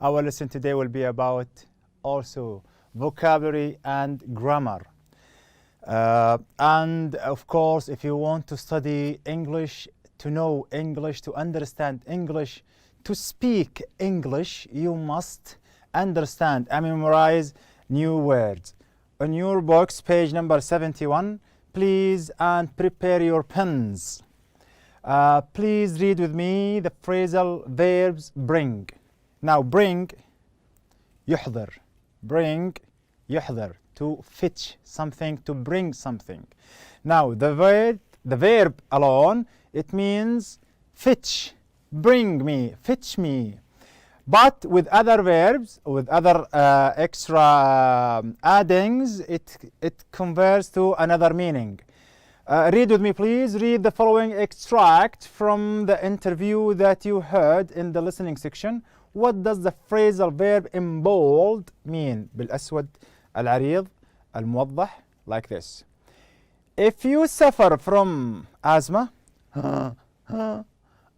Our lesson today will be about also vocabulary and grammar. And of course, if you want to study English, to know English, to understand English, to speak English, you must understand and memorize new words. On your books, page number 71, please and prepare your pens. Please read with me the phrasal verbs bring. Now bring, يحضر. Bring, يحضر. To fetch something, to bring something. Now the verb alone, it means fetch, bring me, fetch me. But with other verbs, with other extra addings, it converts to another meaning. Read with me, please. Read the following extract from the interview that you heard in the listening section. What does the phrasal verb in bold mean? بالأسود العريض الموضح, like this. If you suffer from asthma,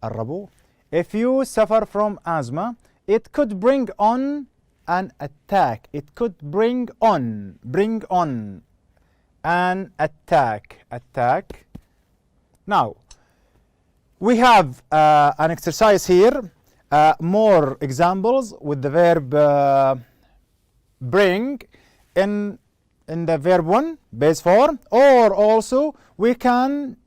قربوا. If you suffer from asthma, it could bring on an attack. It could bring on an attack. Now, we have an exercise here. More examples with the verb bring in the verb 1 base form, or also we can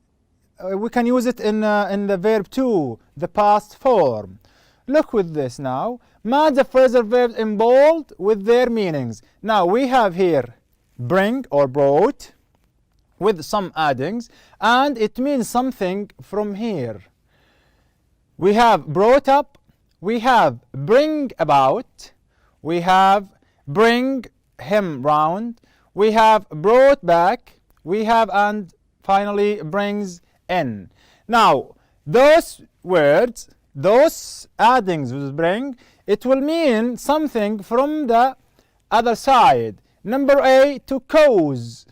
use it in the verb 2, the past form. Look with this now. Match the phrasal verbs in bold with their meanings. Now we have here bring or brought with some addings, and it means something from here. We have brought up, we have bring about, we have bring him round, we have brought back, we have, and finally brings in. Now those words, those addings with bring, it will mean something from the other side. Number A, to cause,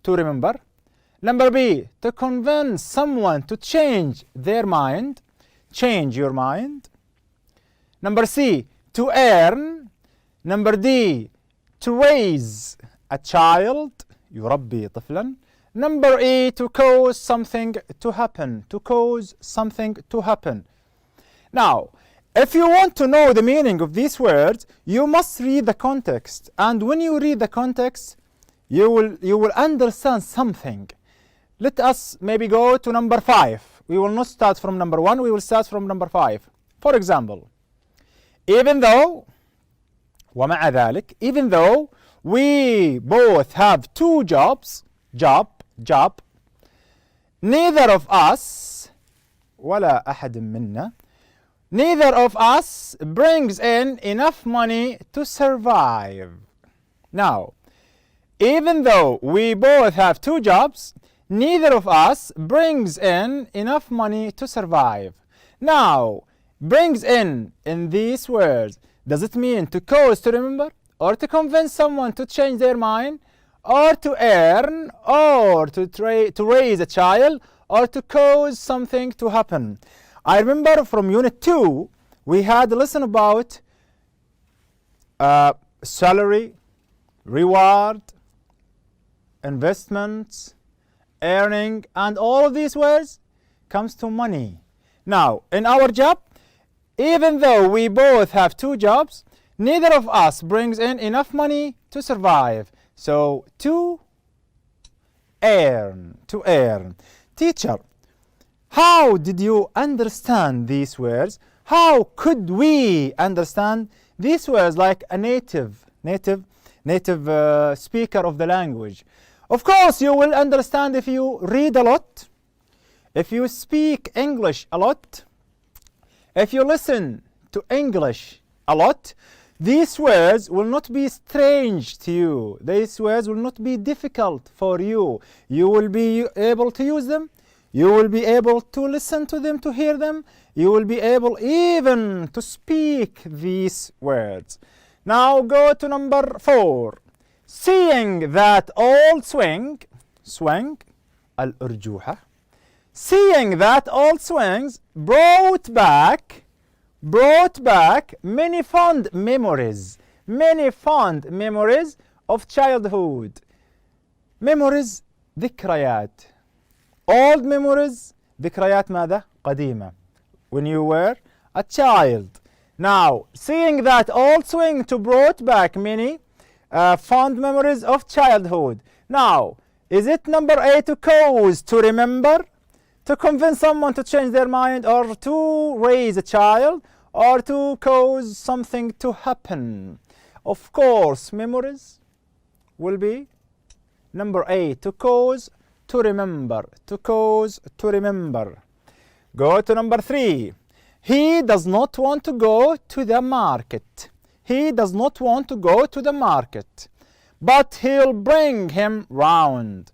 to remember. Number B, to convince someone to change their mind, change your mind. Number C, to earn. Number D, to raise a child, يربي طفلا. Number E, to cause something to happen, to cause something to happen. Now, if you want to know the meaning of these words, you must read the context. And when you read the context, you will understand something. Let us maybe go to number 5. We will not start from number 1, we will start from number 5. For example, even though, ومع ذلك, even though we both have 2 jobs, job, neither of us, ولا أحد منا, neither of us brings in enough money to survive. Now, even though we both have 2 jobs, neither of us brings in enough money to survive. Now, brings in these words, does it mean to cause, to remember, or to convince someone to change their mind, or to earn, or to raise a child, or to cause something to happen? I remember from Unit 2, we had a lesson about salary, reward, investments, earning, and all of these words comes to money. Now, in our job, even though we both have 2 jobs, neither of us brings in enough money to survive. So, to earn. Teacher, how did you understand these words? How could we understand these words like a native speaker of the language? Of course, you will understand if you read a lot, if you speak English a lot, if you listen to English a lot. These words will not be strange to you. These words will not be difficult for you. You will be able to use them. You will be able to listen to them, to hear them. You will be able even to speak these words. Now go to number 4. Seeing that old swing, الأرجوحة. Seeing that old swings brought back brought back many fond memories of childhood. Memories ذكريات. Old memories ذكريات ماذا؟ قديمة. When you were a child. Now, seeing that old swing to brought back many fond memories of childhood. Now, is it number A, to cause, to remember, to convince someone to change their mind, or to raise a child, or to cause something to happen? Of course, memories will be number A, to cause, to remember, to cause, to remember. Go to number 3. He does not want to go to the market. He does not want to go to the market, but he'll bring him round.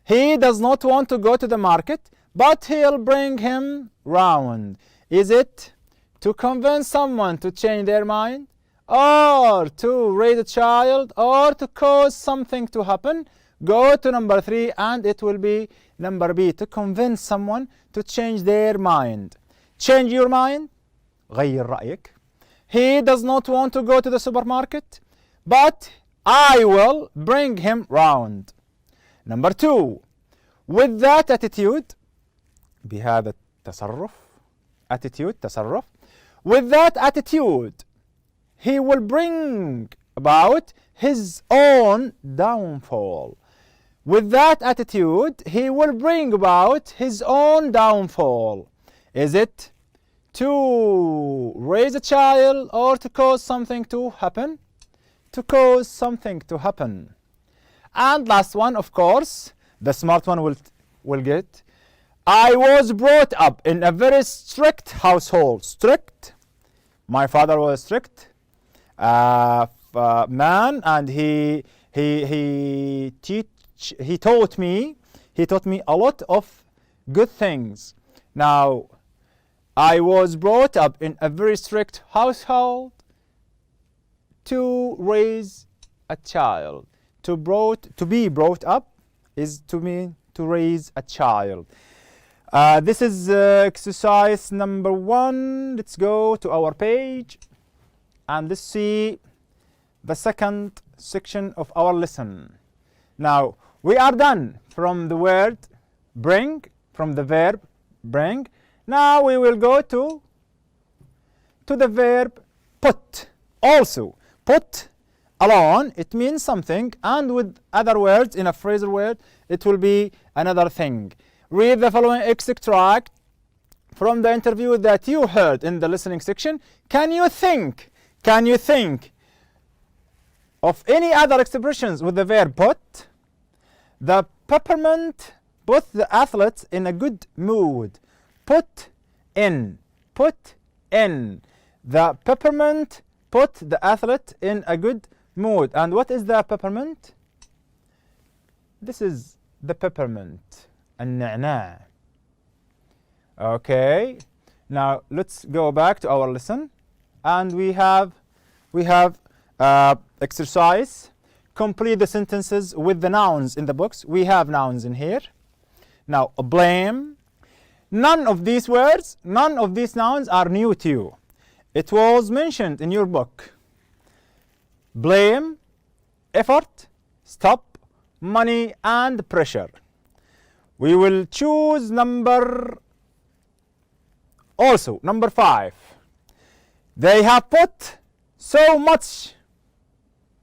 He does not want to go to the market, but he'll bring him round. Is it to convince someone to change their mind, or to raise a child, or to cause something to happen? Go to number 3 and it will be number B, to convince someone to change their mind. Change your mind. غير رأيك. He does not want to go to the supermarket, but I will bring him round. Number 2. With that attitude, بهذا التصرف, attitude, تصرف. With that attitude, he will bring about his own downfall. With that attitude, he will bring about his own downfall. Is it to raise a child, or to cause something to happen? To cause something to happen. And last one, of course, the smart one will get. I was brought up in a very strict household. Strict. My father was strict man, and he taught me a lot of good things. Now, I was brought up in a very strict household to raise a child. To be brought up is to mean to raise a child. This is exercise number 1. Let's go to our page and let's see the second section of our lesson. Now, we are done from the word bring, from the verb bring. Now we will go to the verb put. Also, put alone, it means something, and with other words, in a phrasal word, it will be another thing. Read the following extract from the interview that you heard in the listening section. Can you think of any other expressions with the verb put? The peppermint put the athletes in a good mood. Put in. The peppermint put the athlete in a good mood. And what is the peppermint? This is the peppermint, النعناع. Okay, now let's go back to our lesson, and we have exercise. Complete the sentences with the nouns in the books. We have nouns in here. Now, blame. None of these words, none of these nouns are new to you. It was mentioned in your book. Blame, effort, stop, money, and pressure. We will choose number 5. They have put so much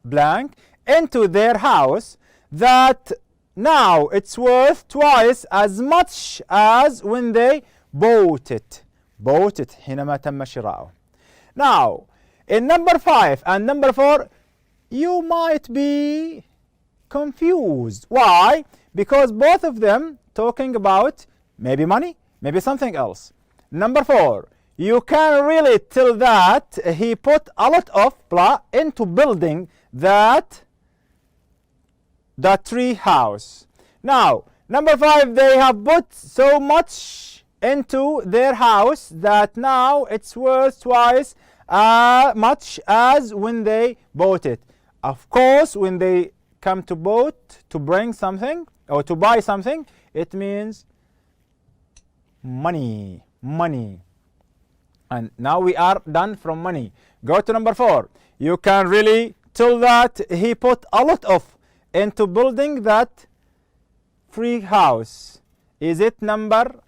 blank into their house that now it's worth twice as much as when they bought it. Bought it حينما تم شراؤه. Now, in number 5 and number 4, you might be confused. Why? Because both of them talking about maybe money, maybe something else. Number 4, you can really tell that he put a lot of blah into building that tree house. Now, number 5, they have put so much into their house that now it's worth twice much as when they bought it. Of course, when they come to bring something or to buy something, it means money. And now we are done from money. Go to number 4. You can really tell that he put a lot of into building that free house. Is it number?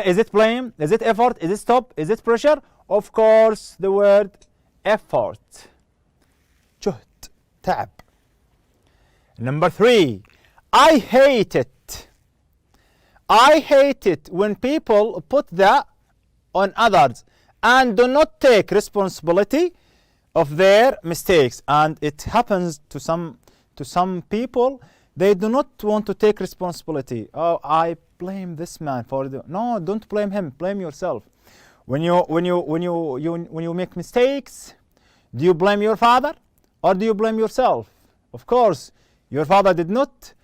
Is it blame? Is it effort? Is it stop? Is it pressure? Of course, the word effort. جهد, تعب. Number 3. I hate it. I hate it when people put the on others and do not take responsibility of their mistakes. And it happens to some people, they do not want to take responsibility. Oh, I blame this man for the... No, don't blame him. Blame yourself. When you make mistakes, do you blame your father or do you blame yourself? Of course, your father did not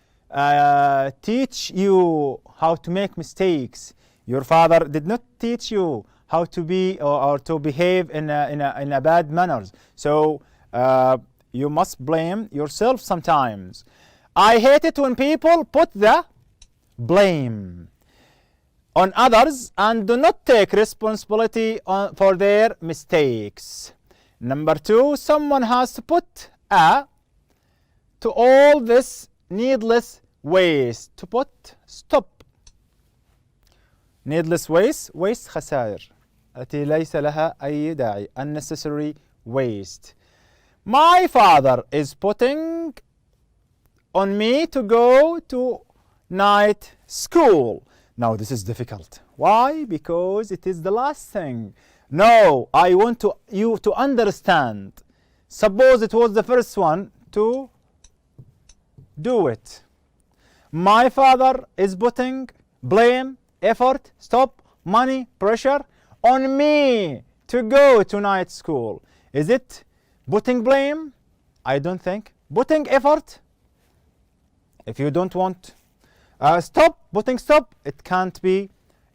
teach you how to make mistakes. Your father did not teach you how to be or to behave in a bad manners. So you must blame yourself sometimes. I hate it when people put the blame on others and do not take responsibility for their mistakes. Number 2, someone has to put a to all this needless waste. To put stop. Needless waste, waste خسائر التي ليس لها أي داعي. Unnecessary waste. My father is putting on me to go to night school. Now this is difficult. Why? Because it is the last thing. No, I want you to understand. Suppose it was the first one to do it. My father is putting blame, effort, stop, money, pressure on me to go to night school. Is it putting blame? I don't think. Putting effort? If you don't want stop, putting stop, it can't be.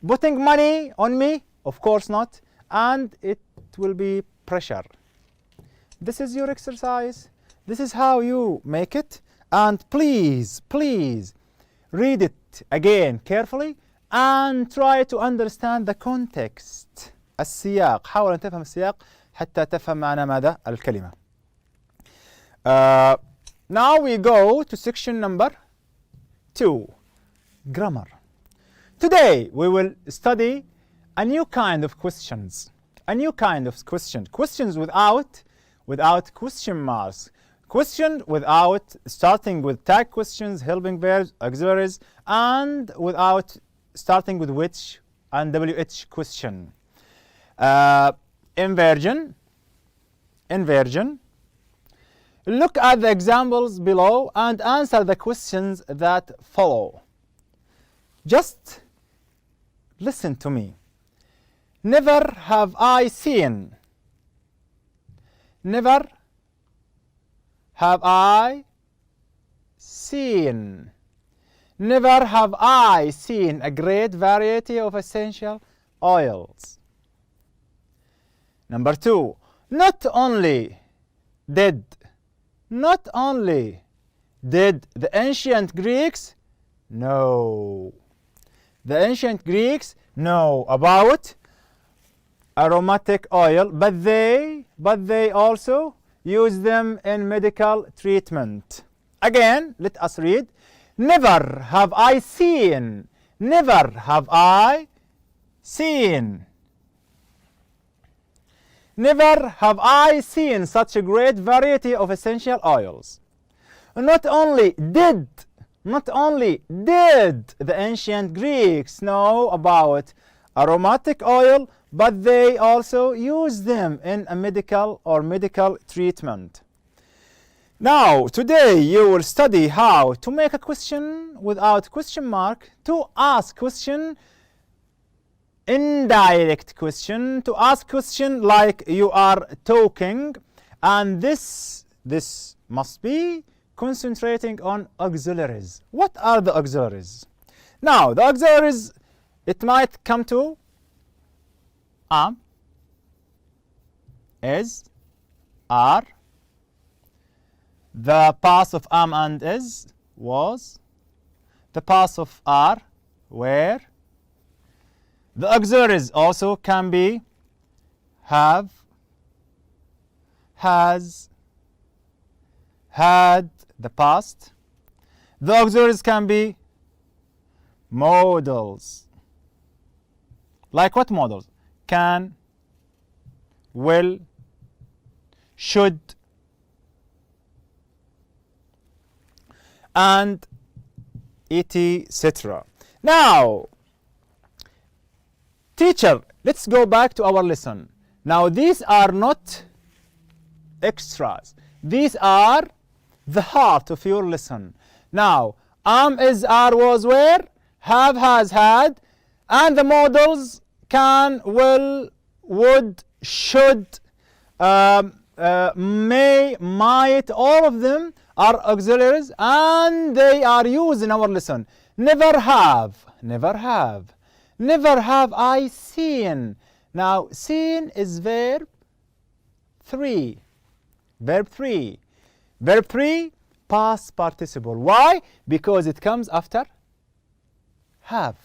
Putting money on me? Of course not. And it will be pressure. This is your exercise. This is how you make it. And please, please read it again carefully and try to understand the context. السياق. حاول أن تفهم السياق حتى تفهم معنى ماذا الكلمة. Now we go to section number 2. Grammar. Today we will study a new kind of questions. A new kind of question. Questions without question marks. Question without starting with tag questions, helping verbs, auxiliaries, and without starting with which and WH question. Inversion. Look at the examples below and answer the questions that follow. Just listen to me. Never have I seen. Never have I seen. Never have I seen a great variety of essential oils. Number 2. Not only did the ancient Greeks know. The ancient Greeks know about aromatic oil, but they also use them in medical treatment. Again, let us read. Never have I seen. Never have I seen. Never have I seen such a great variety of essential oils. Not only did the ancient Greeks know about aromatic oil, but they also use them in a medical treatment. Now, today you will study how to make a question without question mark, to ask question, indirect question, to ask question like you are talking, and this must be concentrating on auxiliaries. What are the auxiliaries? Now, the auxiliaries, it might come to am, is, are. The past of am and is, was. The past of are, were. The auxiliaries also can be have, has, had, the past. The auxiliaries can be modals. Like what modals? Can, will, should, and etc. Now, teacher, let's go back to our lesson. Now, these are not extras. These are the heart of your lesson. Now, is, are, was, were, have, has, had, and the modals can, will, would, should, may, might, all of them are auxiliaries and they are used in our lesson. Never have, never have. Never have I seen. Now, seen is verb 3. Verb 3. Verb 3, past participle. Why? Because it comes after have.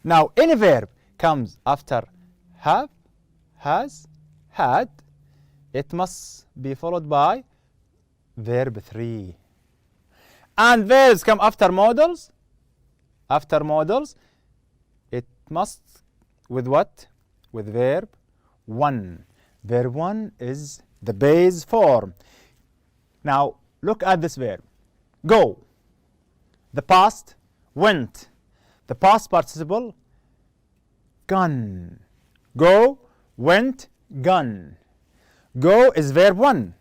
Now, any verb comes after have, has, had, it must be followed by verb 3. And verbs come after modals. After modals, it must with what? With verb 1. Verb 1 is the base form. Now, look at this verb. Go. The past, went. The past participle, gone. Go, went, gone. Go is verb 1.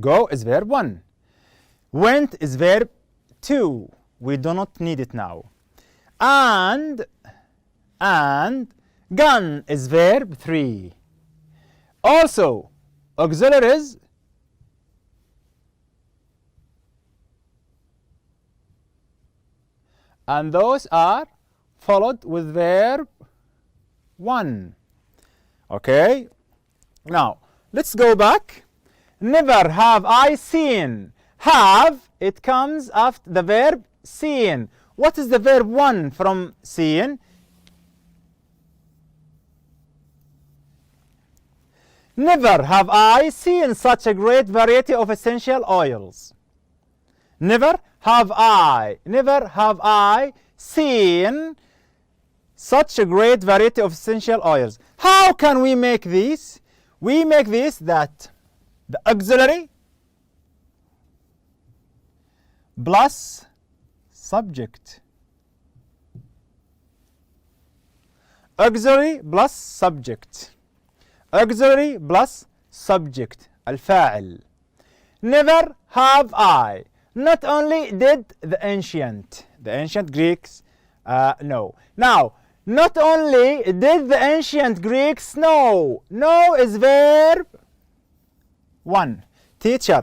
Go is verb 1. Went is verb 2. We do not need it now. And gone is verb 3. Also, auxiliaries and those are followed with verb 1. Okay? Now, let's go back. Never have I seen. Have, it comes after the verb seen. What is the verb 1 from seen? Never have I seen such a great variety of essential oils. Never have I seen such a great variety of essential oils. How can we make this? We make this that the auxiliary plus subject. Auxiliary plus subject. Auxiliary plus subject. الفاعل. Never have I. Not only did the ancient Greeks know. Now, not only did the ancient Greeks know. Know is verb 1. Teacher,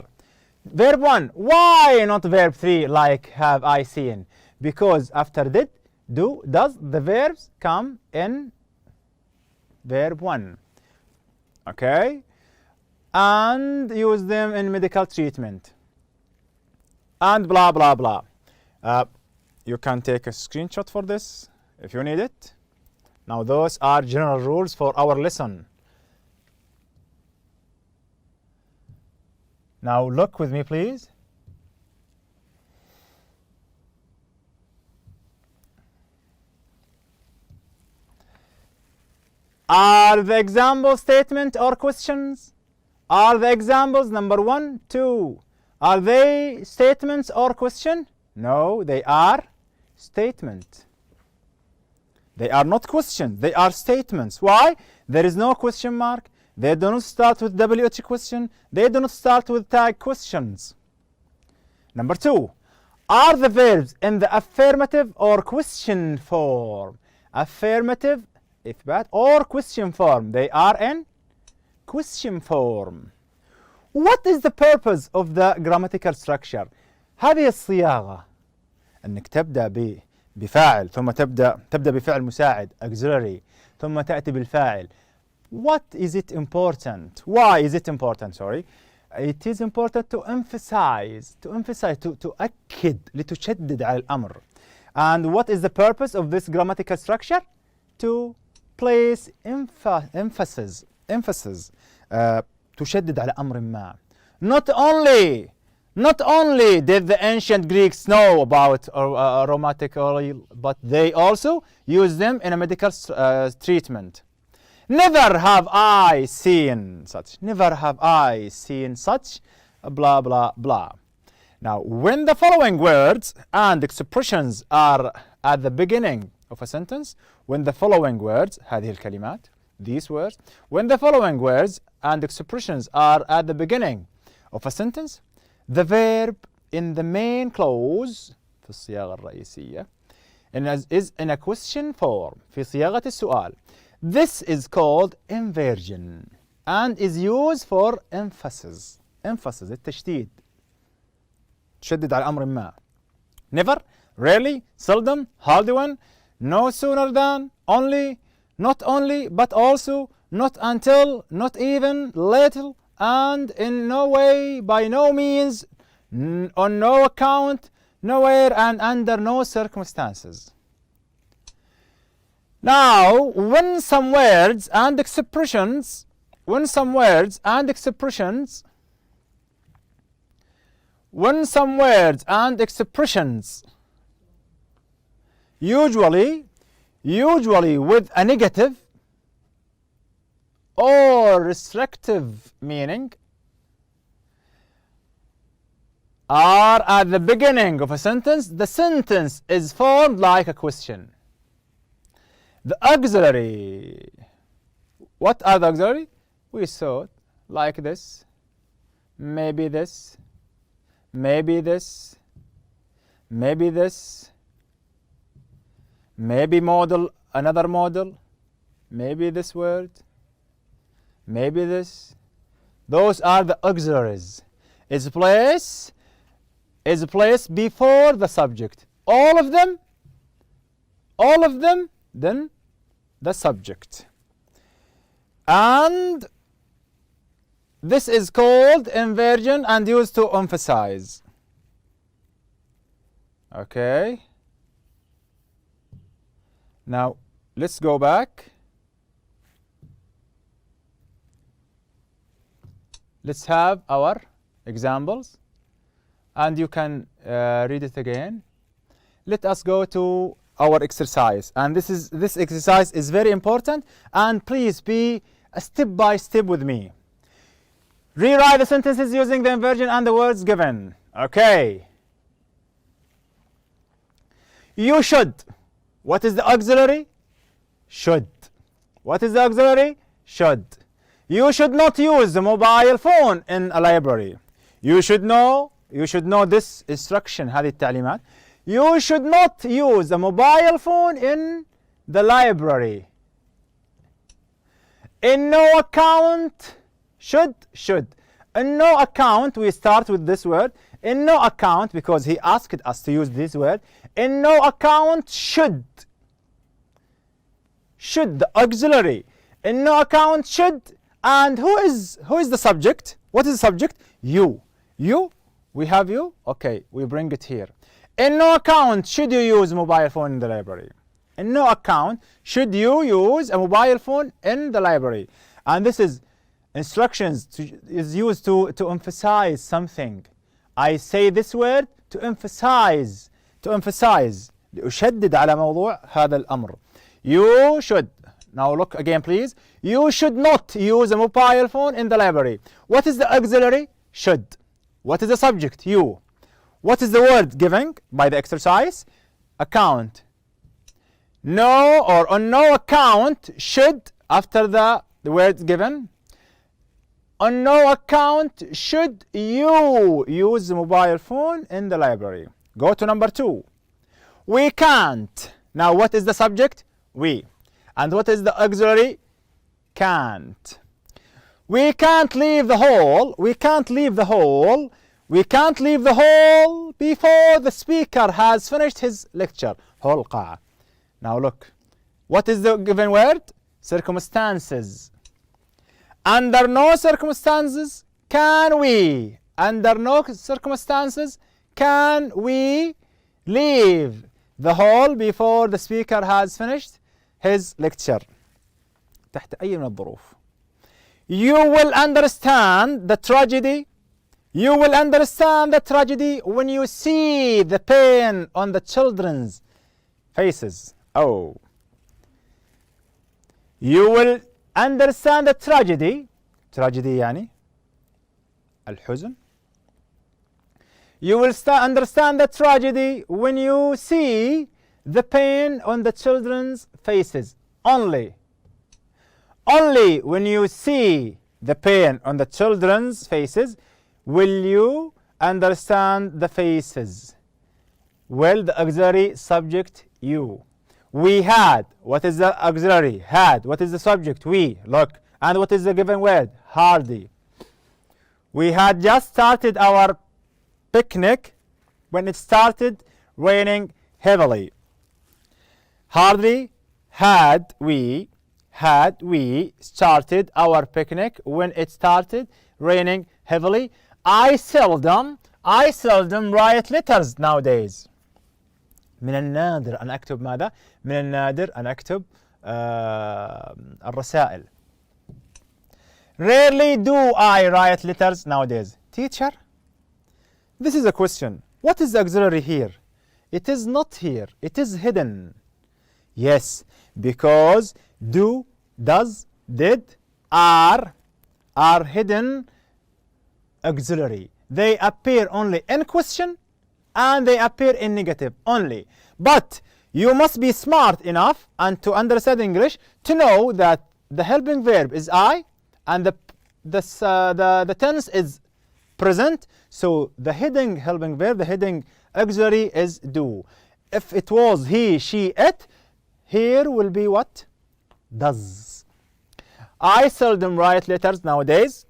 verb 1. Why not verb 3 like have I seen? Because after did, do, does, the verbs come in verb 1. Okay? And use them in medical treatment. And blah, blah, blah. You can take a screenshot for this if you need it. Now, those are general rules for our lesson. Now, look with me, please. Are the example statement or questions? Are the examples number 1, 2? Are they statements or question? No, they are statement. They are not questions, they are statements. Why? There is no question mark. They do not start with WH question. They do not start with tag questions. Number 2, are the verbs in the affirmative or question form? Affirmative, إثبات, or question form. They are in question form. What is the purpose of the grammatical structure? هذه الصياغة أنك تبدأ بفاعل ثم تبدأ بفعل مساعد auxiliary ثم تأتي بالفاعل. What is it important? Why is it important? Sorry. It is important to emphasize, تؤكد, لتشدد على الأمر. And what is the purpose of this grammatical structure? To place emphasis تشدد على أمر ما. Not only did the ancient Greeks know about aromatic oil, but they also used them in a medical treatment. Never have I seen such. Never have I seen such. Blah blah blah. Now, when the following words and expressions are at the beginning of a sentence, when the following words, هذه الكلمات, these words, when the following words and expressions are at the beginning of a sentence, the verb in the main clause في الصياغة الرئيسية is in a question form في صياغة السؤال. This is called inversion and is used for emphasis. التشديد. تشدد على أمر ما. Never, rarely, seldom, hardly when, no sooner than, only, not only, but also, not until, not even, little, and in no way, by no means, on no account, nowhere, and under no circumstances. Now, when some words and expressions usually with a negative or restrictive meaning are at the beginning of a sentence, the sentence is formed like a question. The auxiliary. What are the auxiliary? We saw it like this, maybe this, maybe this, maybe this, maybe model, another model, maybe this word, maybe this. Those are the auxiliaries. Is placed before the subject. All of them, then the subject. And this is called inversion and used to emphasize. Okay. Now let's go back. Let's have our examples and you can read it again. Let us go to our exercise, and this exercise is very important, and please be step by step with me. Rewrite the sentences using the inversion and the words given. Okay. You should. What is the auxiliary? Should. What is the auxiliary? Should. You should not use the mobile phone in a library. You should know this instruction, هذه التعليمات. You should not use a mobile phone in the library. In no account, should. In no account, we start with this word. In no account, because he asked us to use this word. In no account, should. Should, the auxiliary. In no account, should. And who is the subject? What is the subject? You. You? We have you? Okay, we bring it here. In no account should you use a mobile phone in the library. In no account should you use a mobile phone in the library. And this is instructions is used to emphasize something. I say this word to emphasize. لأشدد على موضوع هذا الأمر. You should. Now look again please. You should not use a mobile phone in the library. What is the auxiliary? Should. What is the subject? You. What is the word given by the exercise? Account. No or on no account should, after the word given. On no account should you use the mobile phone in the library. Go to number 2. We can't. Now what is the subject? We. And what is the auxiliary? Can't. We can't leave the hall. We can't leave the hall. We can't leave the hall before the speaker has finished his lecture. Hall قاعة. Now look. What is the given word? Circumstances. Under no circumstances can we. Under no circumstances can we leave the hall before the speaker has finished his lecture. تحت أي من الظروف. You will understand the tragedy. You will understand the tragedy when you see the pain on the children's faces. Oh. You will understand the tragedy. Tragedy يعني الحزن. You will understand the tragedy when you see the pain on the children's faces. Only. Only when you see the pain on the children's faces will you understand the faces. Well, the auxiliary subject you. We had. What is the auxiliary? Had. What is the subject? We. Look. And what is the given word? Hardly. We had just started our picnic when it started raining heavily. Hardly had we started our picnic when it started raining heavily. I seldom write letters nowadays. من النادر أن أكتب ماذا؟ من النادر أن أكتب الرسائل. Rarely do I write letters nowadays. Teacher, this is a question. What is the auxiliary here? It is not here. It is hidden. Yes, because do, does, did, are hidden auxiliary. They appear only in question and they appear in negative only. But you must be smart enough and to understand English to know that the helping verb is I and the tense is present. So the hidden helping verb, the hidden auxiliary is do. If it was he, she, it, here will be what? Does. I seldom write letters nowadays.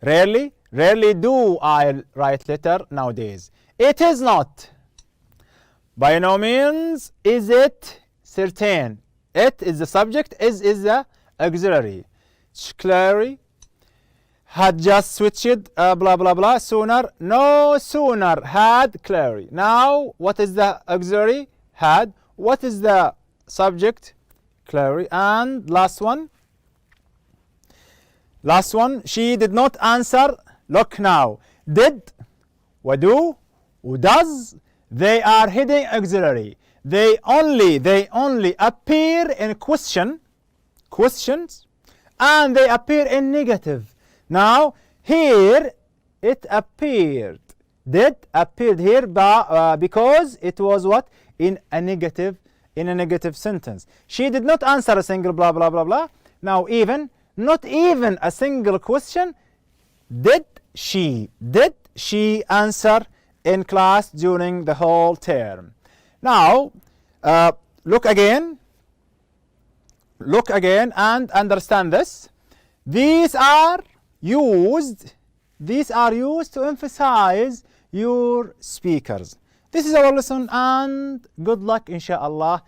Rarely do I write letter nowadays. It is not. By no means is it certain. It is the subject, is the auxiliary. Clary had just switched blah blah blah sooner. No sooner had Clary. Now what is the auxiliary? Had. What is the subject? Clary. And last one, she did not answer. Look now, did, wado, does, they are hidden auxiliary. They only appear in questions, and they appear in negative. Now here it appeared. Did appeared here because it was what? In a negative sentence. She did not answer a single blah blah blah blah. Now not even a single question. Did she answer in class during the whole term? Now look again and understand this. These are used to emphasize your speakers. This is our lesson, and good luck inshallah.